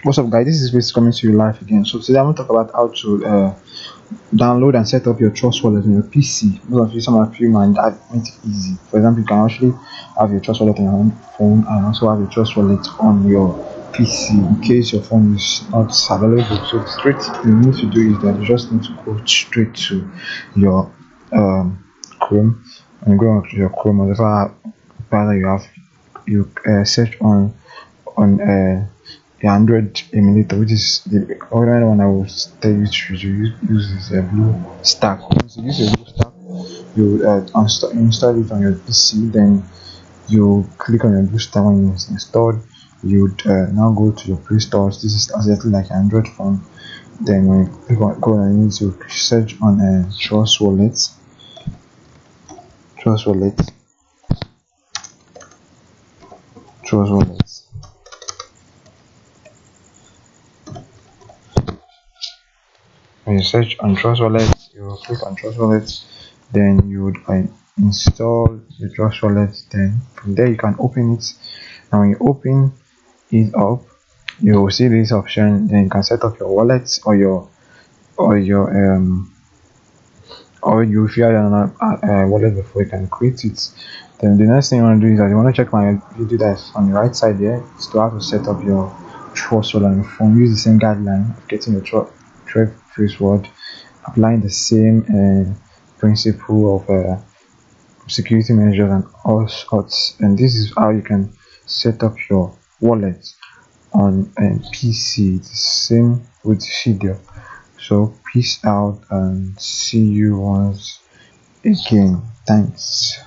What's up, guys? This is Chris coming to you live again. So today I'm going to talk about how to download and set up your Trust Wallet on your PC. Most of you, some of you might have made it easy. For example, you can actually have your Trust Wallet on your own phone and also have your Trust Wallet on your PC in case your phone is not available. So straight you need to do is that you just need to go straight to your Chrome and go on to your Chrome, whatever browser you have. You search on the Android emulator, which is the other one I will tell you to use is a Blue Stack. Once you use a Blue Stack, you install it on your PC, then you click on your Blue Stack. When it's installed, you'd now go to your Play Store. This is exactly like an Android phone. Then when you go on it, you search on Trust Wallet, Trust Wallet, Trust Wallet. When you search on Trust Wallet, you click on Trust Wallet, then you would install the Trust Wallet. Then from there you can open it, and when you open it up, you will see this option. Then you can set up your wallet or your or you if you had another wallet before, you can create it. Then the next thing you want to do is that you want to check my video that's on the right side here. It's to how to set up your Trust Wallet on your phone. Use the same guideline of getting your 12 phrase word, applying the same principle of security measures and all sorts. And this is how you can set up your wallet on a PC. The same with video. So peace out and see you once again. Thanks.